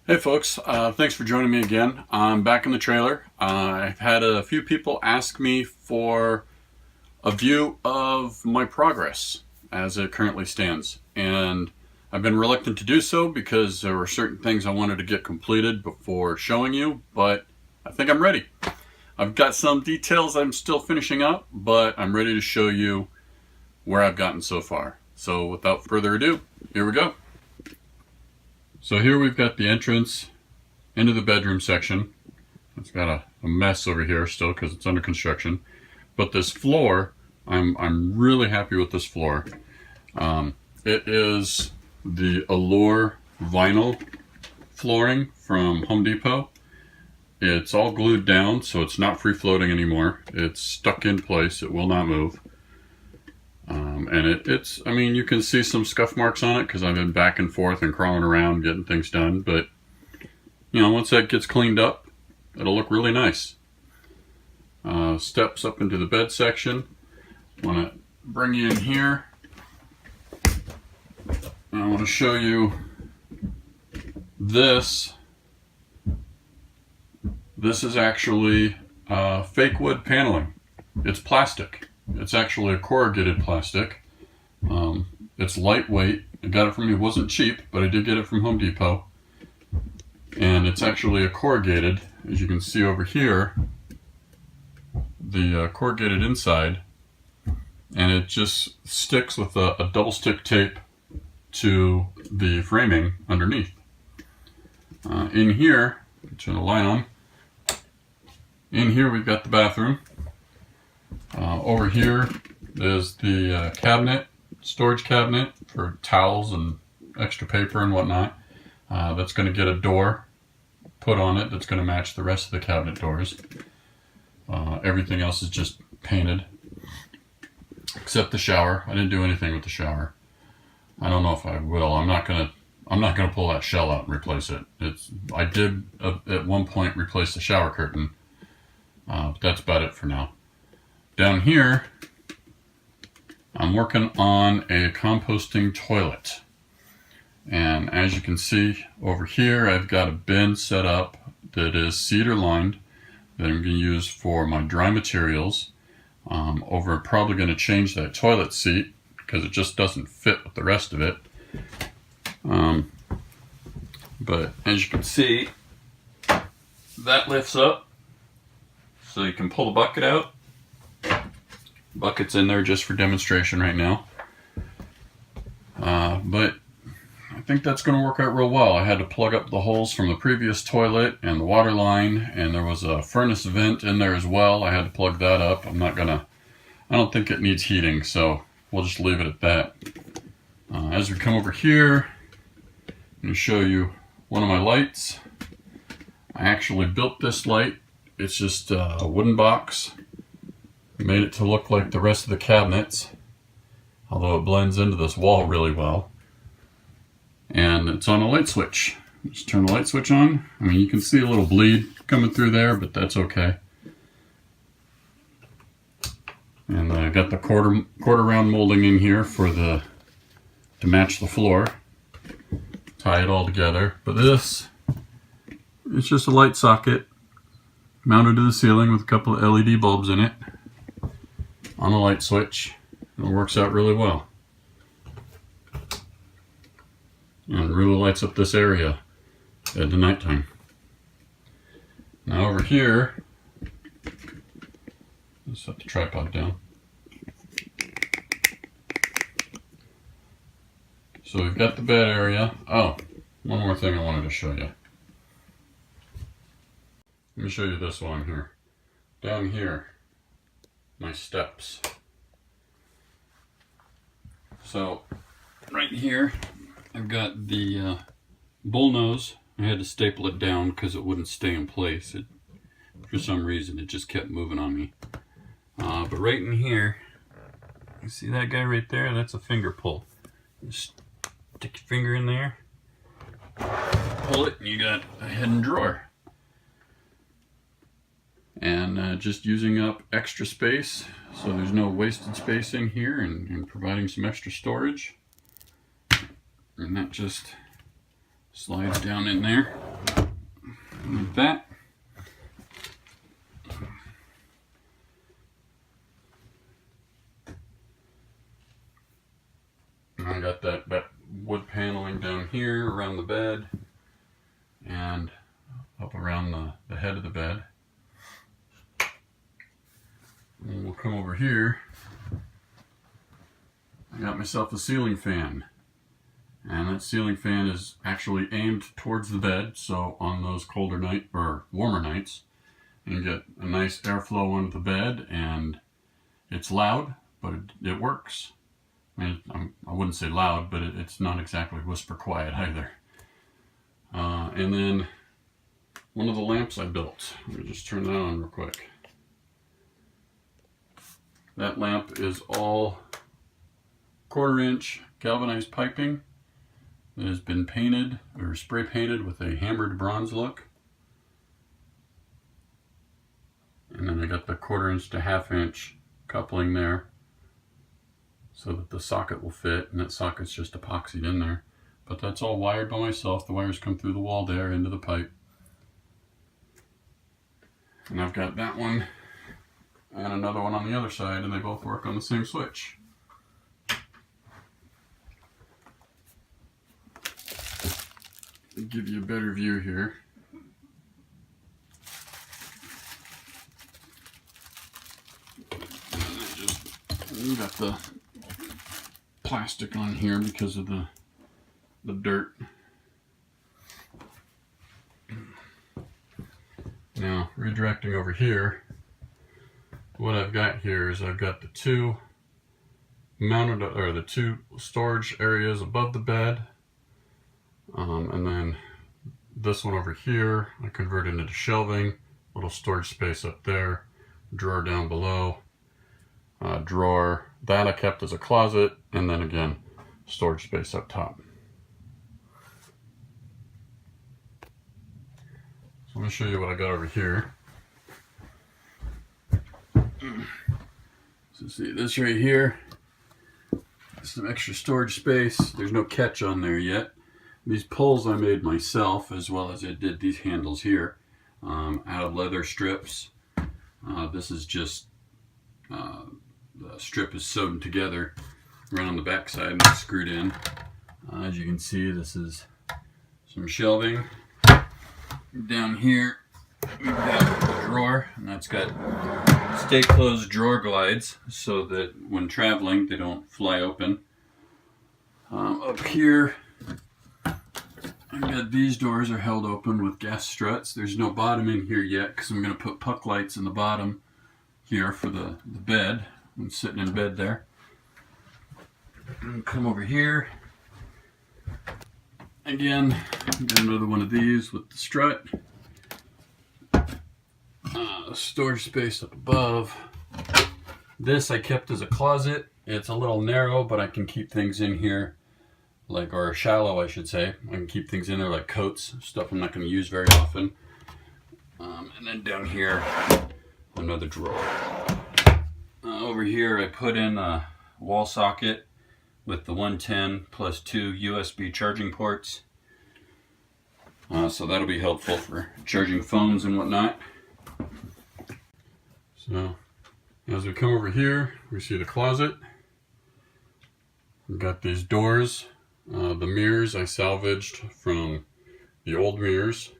Hey folks, thanks for joining me again. I'm back in the trailer. I've had a few people ask me for a view of my progress as it currently stands. And I've been reluctant to do so because there were certain things I wanted to get completed before showing you, but I think I'm ready. I've got some details I'm still finishing up, but I'm ready to show you where I've gotten so far. So without further ado, here we go. So here we've got the entrance into the bedroom section. It's got a mess over here still because it's under construction. But this floor, I'm really happy with this floor. It is the Allure vinyl flooring from Home Depot. It's all glued down, so it's not free floating anymore. It's stuck in place. It will not move. And I mean, you can see some scuff marks on it because I've been back and forth and crawling around getting things done. But, you know, once that gets cleaned up, it'll look really nice. Steps up into the bed section. I want to bring you in here. I want to show you this. This is actually fake wood paneling. It's plastic. It's actually a corrugated plastic. It's lightweight. I got it from, it wasn't cheap, but I did get it from Home Depot. And it's actually a corrugated, as you can see over here, the corrugated inside, and it just sticks with a double stick tape to the framing underneath. In here, turn the light on. In here we've got the bathroom. Over here is the cabinet, storage cabinet for towels and extra paper and whatnot. That's going to get a door put on it that's going to match the rest of the cabinet doors. Everything else is just painted, except the shower. I didn't do anything with the shower. I don't know if I will. I'm not gonna pull that shell out and replace it. I did at one point replace the shower curtain, but that's about it for now. Down here, I'm working on a composting toilet. And as you can see over here, I've got a bin set up that is cedar lined that I'm going to use for my dry materials. Probably going to change that toilet seat because it just doesn't fit with the rest of it. But as you can see, that lifts up so you can pull the bucket out. Bucket's in there just for demonstration right now. But I think that's going to work out real well. I had to plug up the holes from the previous toilet and the water line, and there was a furnace vent in there as well. I had to plug that up. I don't think it needs heating, so we'll just leave it at that. As we come over here, I'm going to show you one of my lights. I actually built this light. It's just a wooden box. Made it to look like the rest of the cabinets, although it blends into this wall really well. And it's on a light switch. Just turn the light switch on. I mean, you can see a little bleed coming through there, but that's okay. And I got the quarter round molding in here to match the floor. Tie it all together. But this, it's just a light socket mounted to the ceiling with a couple of LED bulbs in it on a light switch. And it works out really well. And it really lights up this area at the nighttime. Now over here, let's set the tripod down. So we've got the bed area. Oh, one more thing I wanted to show you. Let me show you this one here. Down here, my steps. So right here, I've got the bull nose. I had to staple it down because it wouldn't stay in place. For some reason, it just kept moving on me. But right in here, you see that guy right there? That's a finger pull. Just stick your finger in there, pull it, and you got a hidden drawer. And just using up extra space, so there's no wasted space in here, and providing some extra storage. And that just slides down in there. like that. And I got that wood paneling down here around the bed and up around the head of the bed. And we'll come over here. I got myself a ceiling fan. And that ceiling fan is actually aimed towards the bed, so on those colder night or warmer nights, you get a nice airflow onto the bed, and it's loud, but it works. I mean, I wouldn't say loud, but it's not exactly whisper quiet either. And then one of the lamps I built. Let me just turn that on real quick. That lamp is all 1/4 inch galvanized piping that has been painted or spray painted with a hammered bronze look. And then I got the 1/4 inch to 1/2 inch coupling there so that the socket will fit, and that socket's just epoxied in there. But that's all wired by myself. The wires come through the wall there into the pipe. And I've got that one and another one on the other side, and they both work on the same switch. To give you a better view here. You got the plastic on here because of the dirt. Now, redirecting over here, what I've got here is I've got the two mounted, or the two storage areas above the bed, and then this one over here I converted into shelving, little storage space up there, drawer down below, drawer that I kept as a closet, and then again storage space up top. So let me show you what I got over here. So see this right here, some extra storage space. There's no catch on there yet. These pulls I made myself, as well as I did these handles here out of leather strips. This is just the strip is sewn together right on the back side and it's screwed in. As you can see, this is some shelving. Down here we've got a drawer, and that's got stay closed drawer glides so that when traveling they don't fly open. Up here I've got these doors are held open with gas struts. There's no bottom in here yet because I'm going to put puck lights in the bottom here for the bed. I'm sitting in bed there. And come over here. Again, got another one of these with the strut. Storage space up above. This I kept as a closet. It's a little narrow, but I can keep things in here, like, or shallow I should say. I can keep things in there like coats, stuff I'm not going to use very often. And then down here, another drawer. Over here I put in a wall socket with the 110 plus 2 USB charging ports. So that'll be helpful for charging phones and whatnot. So as we come over here, we see the closet. We've got these doors. The mirrors I salvaged from the old mirrors,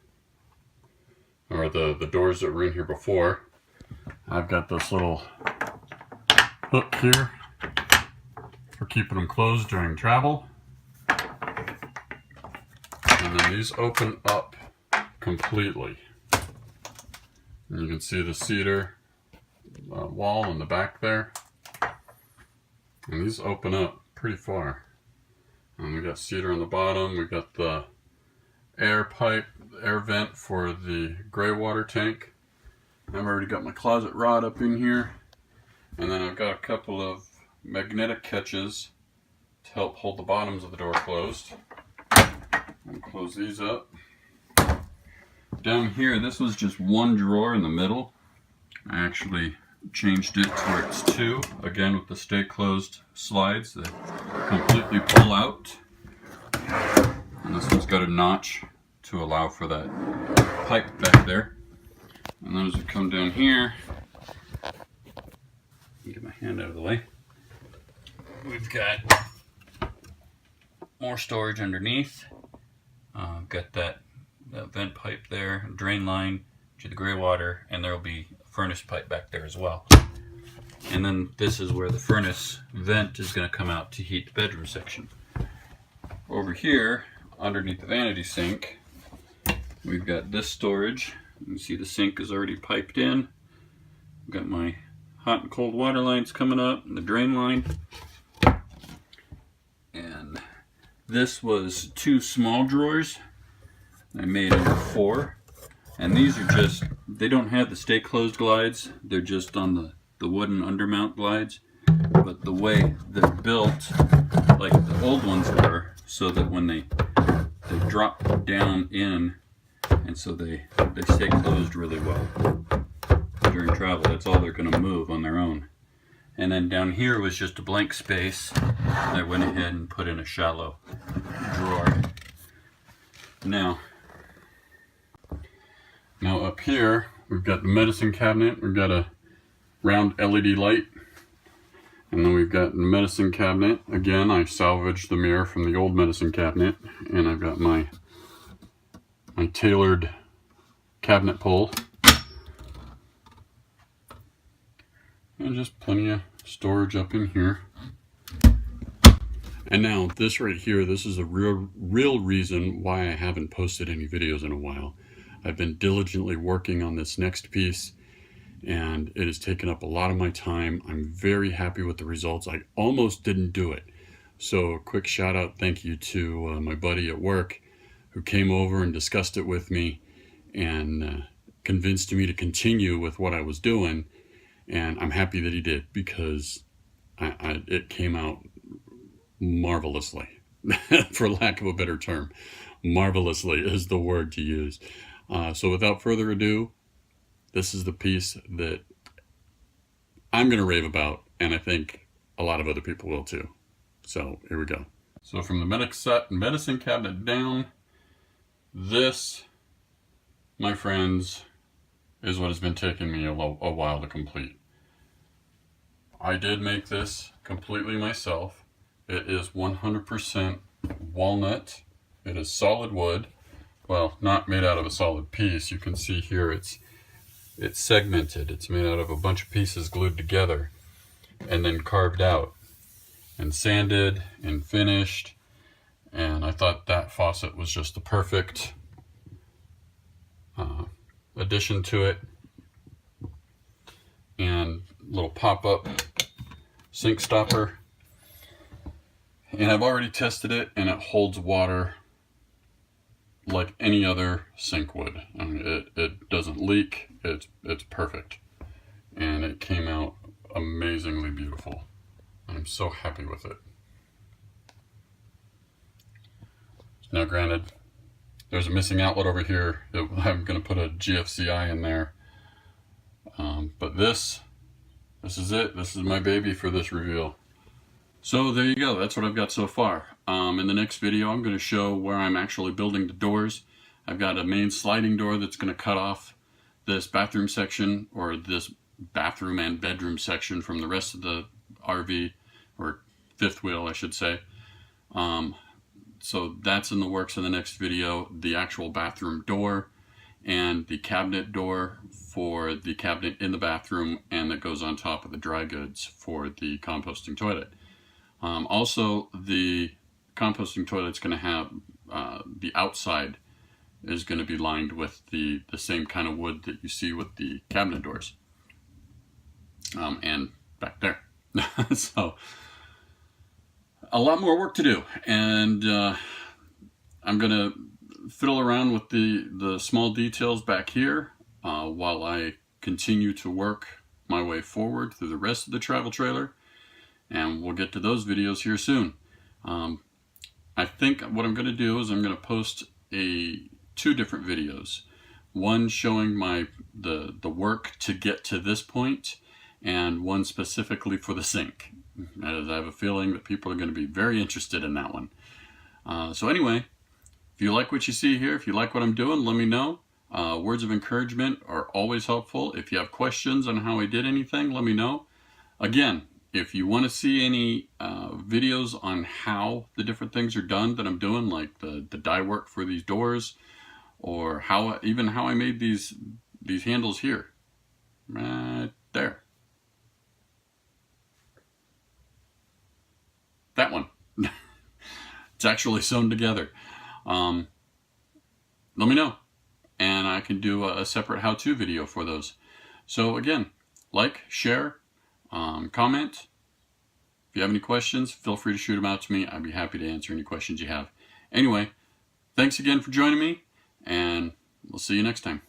or the doors that were in here before. I've got this little hook here for keeping them closed during travel. And then these open up completely. And you can see the cedar wall in the back there. And these open up pretty far. And we got cedar on the bottom. We got the air pipe, air vent for the gray water tank. I've already got my closet rod up in here. And then I've got a couple of magnetic catches to help hold the bottoms of the door closed. I'll close these up. Down here, this was just one drawer in the middle. I actually changed it to where it's two, again with the stay closed slides that completely pull out. And this one's got a notch to allow for that pipe back there. And then as we come down here, get my hand out of the way, we've got more storage underneath. Got that vent pipe there, drain line to the gray water, and there will be a furnace pipe back there as well. And then this is where the furnace vent is going to come out to heat the bedroom section. Over here, underneath the vanity sink, we've got this storage. You can see the sink is already piped in. I've got my hot and cold water lines coming up, and the drain line. And this was 2 small drawers. I made into 4. And these are just, they don't have the stay closed glides. They're just on the wooden undermount glides. But the way they're built, like the old ones were, so that when they drop down in, and so they stay closed really well during travel. That's all they're going to move on their own. And then down here was just a blank space. I went ahead and put in a shallow drawer. Now up here, we've got the medicine cabinet. We've got a round LED light. And then we've got the medicine cabinet. Again, I salvaged the mirror from the old medicine cabinet. And I've got my tailored cabinet pole. And just plenty of storage up in here. And now this right here, this is a real reason why I haven't posted any videos in a while. I've been diligently working on this next piece, and it has taken up a lot of my time. I'm very happy with the results. I almost didn't do it. So a quick shout out, thank you to my buddy at work who came over and discussed it with me and convinced me to continue with what I was doing. And I'm happy that he did, because it came out marvelously, for lack of a better term. Marvelously is the word to use. So without further ado, this is the piece that I'm going to rave about, and I think a lot of other people will too. So here we go. So from the medicine cabinet down, this, my friends, is what has been taking me a while to complete. I did make this completely myself. It is 100% walnut. It is solid wood. Well, not made out of a solid piece. You can see here it's segmented. It's made out of a bunch of pieces glued together and then carved out and sanded and finished. And I thought that faucet was just the perfect addition to it. And little pop-up sink stopper. And I've already tested it, and it holds water like any other sink would. I mean, it doesn't leak. It's perfect. And it came out amazingly beautiful. I'm so happy with it. Now granted, there's a missing outlet over here. I'm going to put a GFCI in there. But this is it. This is my baby for this reveal. So there you go. That's what I've got so far. In the next video, I'm going to show where I'm actually building the doors. I've got a main sliding door that's going to cut off this bathroom section, or this bathroom and bedroom section, from the rest of the RV, or fifth wheel, I should say. So that's in the works in the next video. The actual bathroom door and the cabinet door for the cabinet in the bathroom, and that goes on top of the dry goods for the composting toilet. Also, the composting toilet's going to have the outside is going to be lined with the same kind of wood that you see with the cabinet doors, and back there. So a lot more work to do, and I'm going to fiddle around with the small details back here while I continue to work my way forward through the rest of the travel trailer, and we'll get to those videos here soon. I think what I'm going to do is I'm going to post two different videos. One showing the work to get to this point, and one specifically for the sink, as I have a feeling that people are going to be very interested in that one. So anyway, If you like what you see here, if you like what I'm doing, let me know. Words of encouragement are always helpful. If you have questions on how I did anything, let me know. Again, if you want to see any videos on how the different things are done that I'm doing, like the die work for these doors, or even how I made these handles here, right there, that one, it's actually sewn together. Let me know, and I can do a separate how-to video for those. So again, like, share, comment. If you have any questions, feel free to shoot them out to me. I'd be happy to answer any questions you have. Anyway, thanks again for joining me, and we'll see you next time.